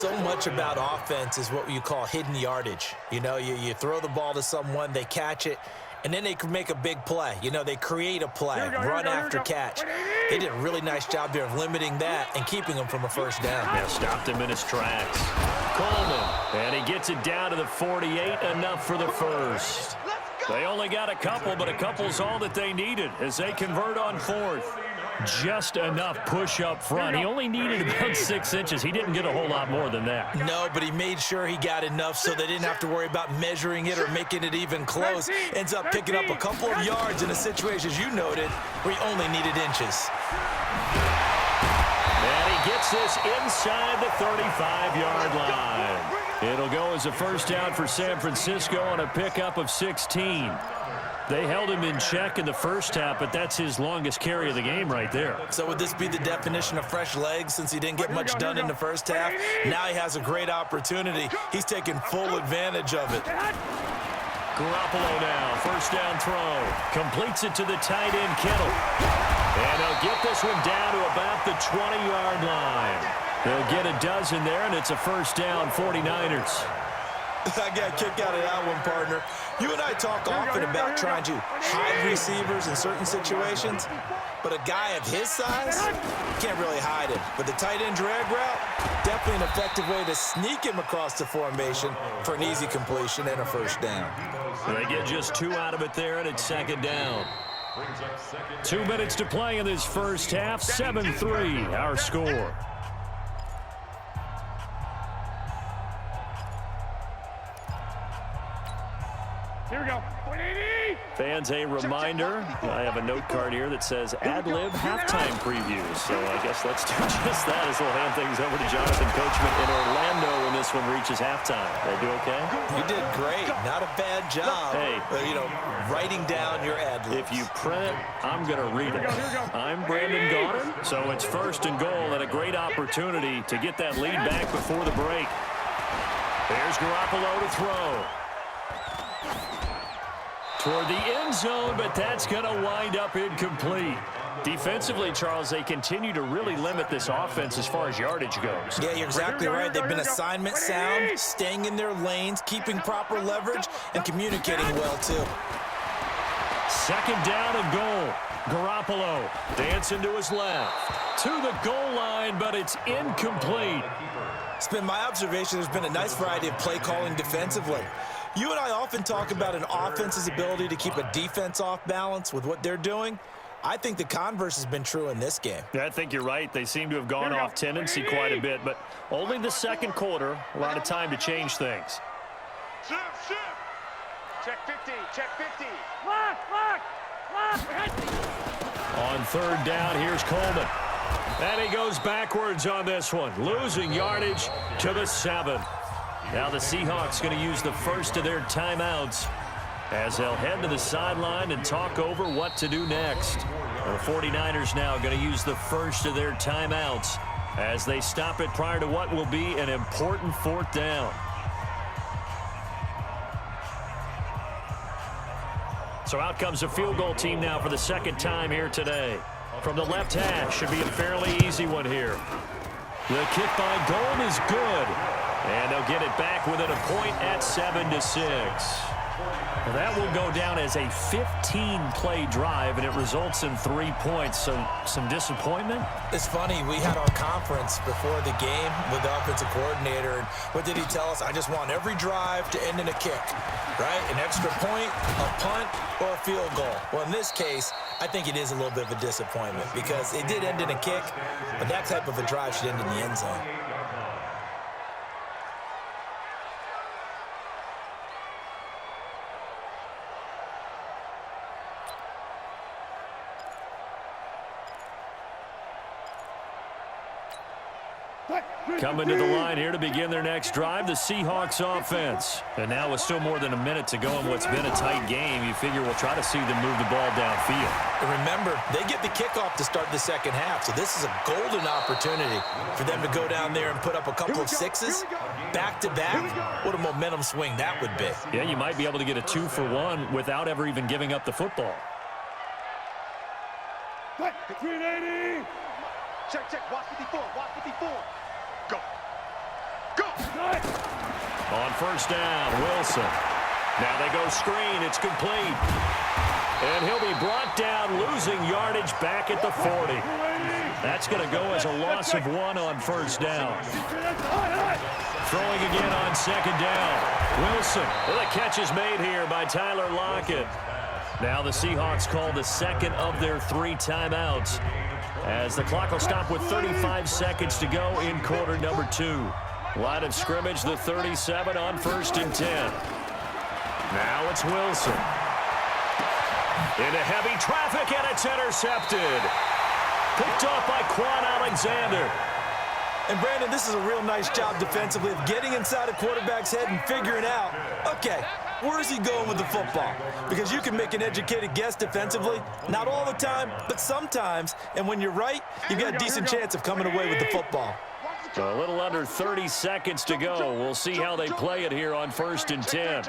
So much about offense is what you call hidden yardage. You know, you throw the ball to someone, they catch it, and then they can make a big play. You know, they create a play, run after catch. They did a really nice job there of limiting that and keeping them from a first down. Yeah, stopped him in his tracks. Coleman, and he gets it down to the 48, enough for the first. They only got a couple, but a couple's all that they needed as they convert on fourth. Just enough push up front. He only needed about 6 inches. He didn't get a whole lot more than that. No, but he made sure he got enough so they didn't have to worry about measuring it or making it even close. Ends up picking up a couple of yards in a situation, as you noted, where he only needed inches. And he gets this inside the 35-yard line. It'll go as a first down for San Francisco on a pickup of 16. They held him in check in the first half, but that's his longest carry of the game right there. So would this be the definition of fresh legs since he didn't get much done in the first half? Now he has a great opportunity. He's taking full advantage of it. Garoppolo now, first down throw. Completes it to the tight end, Kittle. And they'll get this one down to about the 20-yard line. They'll get a dozen there, and it's a first down, 49ers. I got a kick out of that one, partner. You and I talk often about trying to hide receivers in certain situations, but a guy of his size can't really hide him. But the tight end drag route, definitely an effective way to sneak him across the formation for an easy completion and a first down. They get just 2 out of it there, and it's second down. 2 minutes to play in this first half, 7-3 our score. Here we go. Fans, a reminder, I have a note card here that says ad-lib halftime previews. So I guess let's do just that as we'll hand things over to Jonathan Coachman in Orlando when this one reaches halftime. Did I do okay? You did great. Not a bad job. Hey. Writing down your ad-libs. If you print it, I'm going to read it. I'm Brandon Gaudin, so it's first and goal and a great opportunity to get that lead back before the break. There's Garoppolo to throw. Toward the end zone, but that's going to wind up incomplete. Defensively, Charles, they continue to really limit this offense as far as yardage goes. Yeah, you're exactly right. They've been assignment sound, staying in their lanes, keeping proper leverage, and communicating well, too. Second down and goal. Garoppolo dancing to his left. To the goal line, but it's incomplete. It's been my observation there's been a nice variety of play calling defensively. You and I often talk about an offense's ability to keep a defense off balance with what they're doing. I think the converse has been true in this game. Yeah, I think you're right. They seem to have gone off tendency quite a bit, but only the second quarter, a lot of time to change things. Check 50, check 50. On third down, here's Coleman. And he goes backwards on this one, losing yardage to the 7. Now the Seahawks going to use the first of their timeouts as they'll head to the sideline and talk over what to do next. The 49ers now going to use the first of their timeouts as they stop it prior to what will be an important fourth down. So out comes a field goal team now for the second time here today. From the left hash, should be a fairly easy one here. The kick by Golden is good. And they'll get it back within a point at 7-6. Well, that will go down as a 15-play drive, and it results in 3 points. So some disappointment? It's funny. We had our conference before the game with the offensive coordinator, and what did he tell us? I just want every drive to end in a kick, right? An extra point, a punt, or a field goal. Well, in this case, I think it is a little bit of a disappointment because it did end in a kick, but that type of a drive should end in the end zone. Coming to the line here to begin their next drive, the Seahawks offense. And now with still more than a minute to go in what's been a tight game, you figure we'll try to see them move the ball downfield. And remember, they get the kickoff to start the second half, so this is a golden opportunity for them to go down there and put up a couple of sixes back-to-back. What a momentum swing that would be. Yeah, you might be able to get a 2-for-1 without ever even giving up the football. 380. Check, watch 54, watch 54. Go. Go. On first down, Wilson. Now they go screen. It's complete. And he'll be brought down, losing yardage back at the 40. That's going to go as a loss of 1 on first down. Throwing again on second down. Wilson. Well, the catch is made here by Tyler Lockett. Now the Seahawks call the second of their 3 timeouts, as the clock will stop with 35 seconds to go in quarter number 2. Line of scrimmage, the 37 on first and 10. Now it's Wilson. Into heavy traffic, and it's intercepted. Picked off by Quan Alexander. And, Brandon, this is a real nice job defensively of getting inside a quarterback's head and figuring out, okay, where's he going with the football? Because you can make an educated guess defensively, not all the time, but sometimes. And when you're right, you've got a decent chance of coming away with the football. So a little under 30 seconds to go. We'll see how they play it here on first and 10.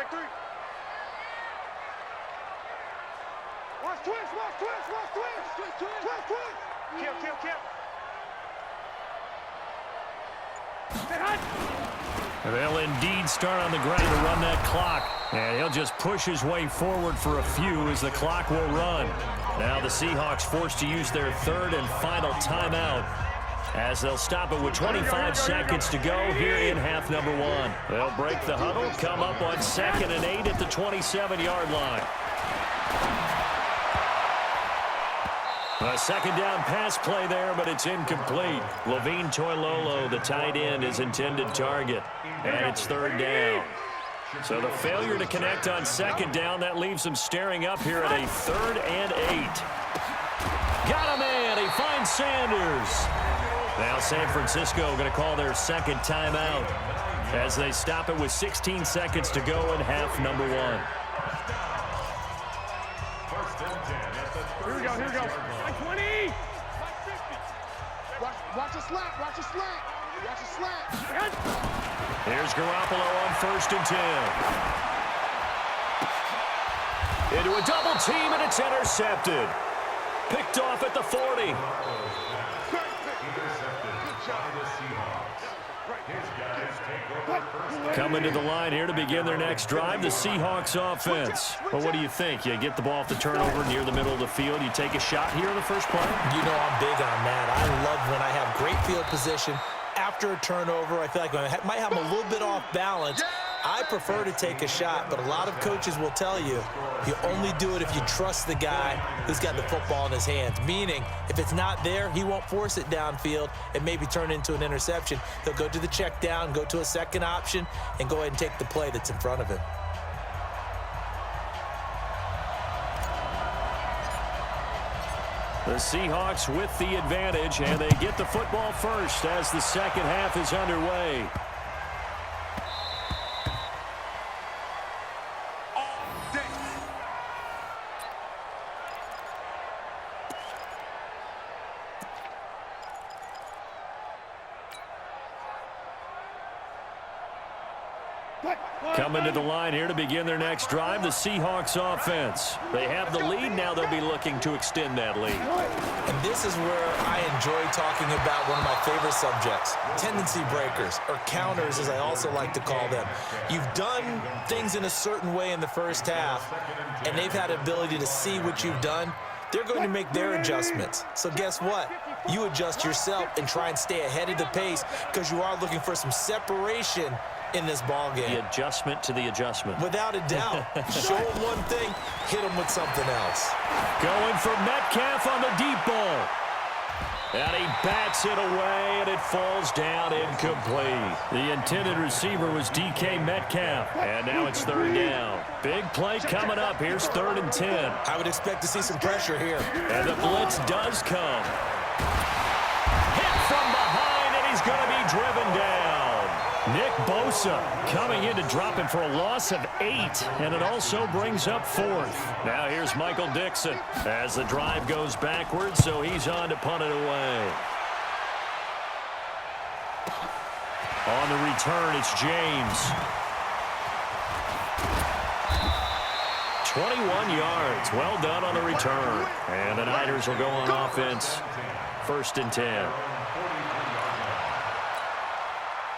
They'll indeed start on the ground to run that clock. And he'll just push his way forward for a few as the clock will run. Now the Seahawks forced to use their 3rd and final timeout, as they'll stop it with 25 seconds to go here in half number 1. They'll break the huddle, come up on 2nd and 8 at the 27-yard line. A second down pass play there, but it's incomplete. Levine Toilolo, the tight end, is intended target. And it's 3rd down. So the failure to connect on 2nd down, that leaves them staring up here at a 3rd and 8. Got a man. He finds Sanders. Now San Francisco going to call their 2nd timeout, as they stop it with 16 seconds to go in half number 1. Here we go, here we go. 20. Watch a slant, watch a slant. Watch a slant. Here's Garoppolo on first and 10. Into a double team, and it's intercepted. Picked off at the 40. Coming to the line here to begin their next drive, the Seahawks offense. Well, what do you think? You get the ball off the turnover near the middle of the field. You take a shot here in the first play? You know I'm big on that. I love when I have great field position after a turnover. I feel like I might have them a little bit off balance. I prefer to take a shot, but a lot of coaches will tell you only do it if you trust the guy who's got the football in his hands. Meaning, if it's not there, he won't force it downfield and maybe turn it into an interception. He'll go to the check down, go to a second option, and go ahead and take the play that's in front of him. The Seahawks with the advantage, and they get the football first as the second half is underway. Coming to the line here to begin their next drive, the Seahawks offense. They have the lead. Now they'll be looking to extend that lead. And this is where I enjoy talking about one of my favorite subjects, tendency breakers, or counters as I also like to call them. You've done things in a certain way in the first half, and they've had the ability to see what you've done. They're going to make their adjustments. So guess what? You adjust yourself and try and stay ahead of the pace, because you are looking for some separation in this ball game. The adjustment to the adjustment. Without a doubt. Show them one thing, hit them with something else. Going for Metcalf on the deep ball. And he bats it away, and it falls down incomplete. The intended receiver was DK Metcalf. And now it's 3rd down. Big play coming up. Here's 3rd and 10. I would expect to see some pressure here. And the blitz does come. Hit from behind, and he's going to be driven down. Nick Bosa coming in to drop him for a loss of 8, and it also brings up 4th. Now here's Michael Dixon as the drive goes backwards, so he's on to punt it away. On the return, it's James. 21 yards. Well done on the return. And the Niners will go on offense. 1st and 10.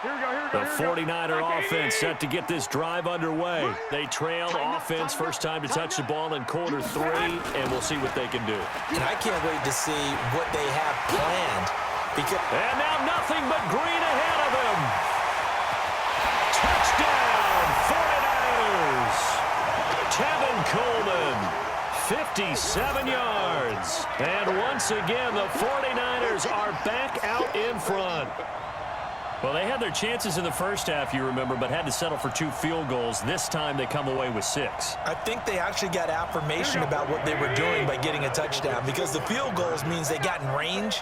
Here we go, here we go. The 49er offense set to get this drive underway. They trail offense, first time to touch the ball in quarter 3, and we'll see what they can do. And I can't wait to see what they have planned. And now nothing but green ahead of him. Touchdown, 49ers. Tevin Coleman, 57 yards. And once again, the 49ers are back out in front. Well, they had their chances in the first half, you remember, but had to settle for 2 field goals. This time they come away with 6. I think they actually got affirmation about what they were doing by getting a touchdown, because the field goals means they got in range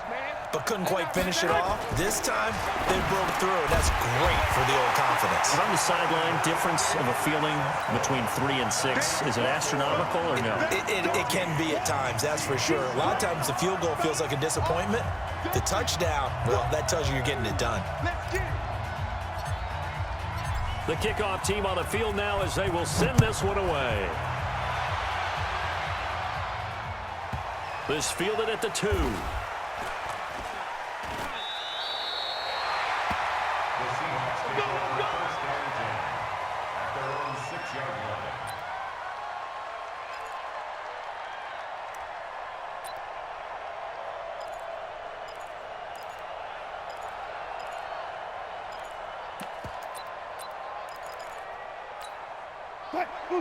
but couldn't quite finish it off. This time, they broke through, and that's great for the old confidence. From the sideline, difference of a feeling between 3 and 6, is it astronomical or no? It can be at times, that's for sure. A lot of times the field goal feels like a disappointment. The touchdown, well, that tells you you're getting it done. The kickoff team on the field now as they will send this one away. This fielded at the 2.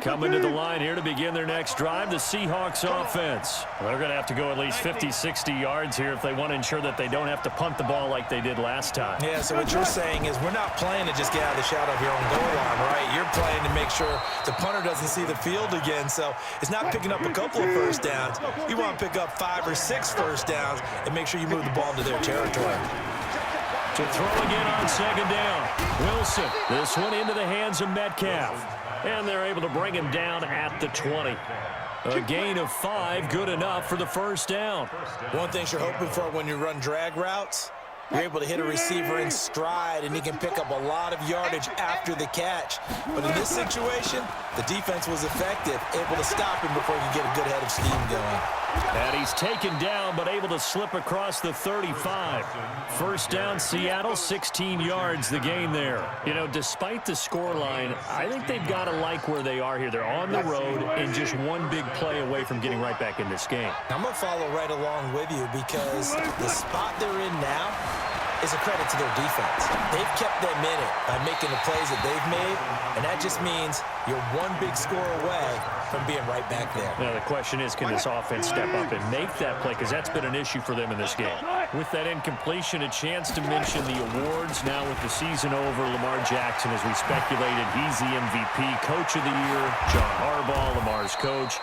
Coming to the line here to begin their next drive, the Seahawks offense. They're going to have to go at least 50, 60 yards here if they want to ensure that they don't have to punt the ball like they did last time. Yeah, so what you're saying is we're not playing to just get out of the shadow of your own goal line, right? You're playing to make sure the punter doesn't see the field again. So it's not picking up a couple of first downs. You want to pick up 5 or 6 first downs and make sure you move the ball into their territory. To throw again on second down. Wilson, this one into the hands of Metcalf. And they're able to bring him down at the 20. A gain of 5, good enough for the first down. One thing you're hoping for when you run drag routes, you're able to hit a receiver in stride, and he can pick up a lot of yardage after the catch. But in this situation, the defense was effective, able to stop him before he could get a good head of steam going. And he's taken down, but able to slip across the 35. First down, Seattle, 16 yards, the gain there. You know, despite the scoreline, I think they've got to like where they are here. They're on the road and just one big play away from getting right back in this game. I'm going to follow right along with you because the spot they're in now is a credit to their defense. They've kept them in it by making the plays that they've made, and that just means you're one big score away from being right back there. Now, the question is, can this offense step up and make that play? Because that's been an issue for them in this game. With that incompletion, a chance to mention the awards. Now with the season over, Lamar Jackson, as we speculated, he's the MVP, Coach of the Year. John Harbaugh, Lamar's coach.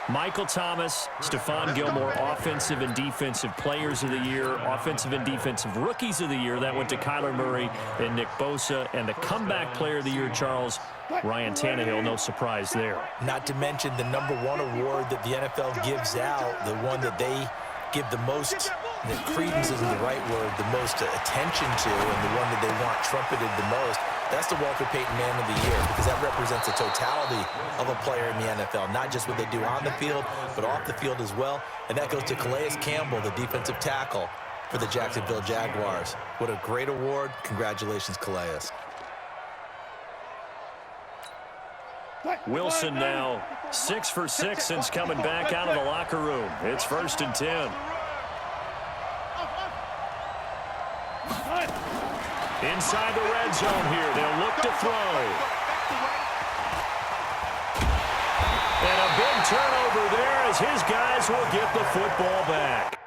Michael Thomas, Stephon Gilmore, Offensive and Defensive Players of the Year, Offensive and Defensive Rookies of the Year. That went to Kyler Murray and Nick Bosa. And the Comeback Player of the Year, Charles, Ryan Tannehill, no surprise there. Not to mention the #1 award that the NFL gives out, the one that they give the most, the credence isn't the right word, the most attention to, and the one that they want trumpeted the most. That's the Walter Payton Man of the Year, because that represents the totality of a player in the NFL, not just what they do on the field, but off the field as well. And that goes to Calais Campbell, the defensive tackle for the Jacksonville Jaguars. What a great award. Congratulations, Calais. Wilson now 6 for 6 since coming back out of the locker room. It's 1st and 10. Inside the red zone here. They'll look to throw. And a big turnover there as his guys will get the football back.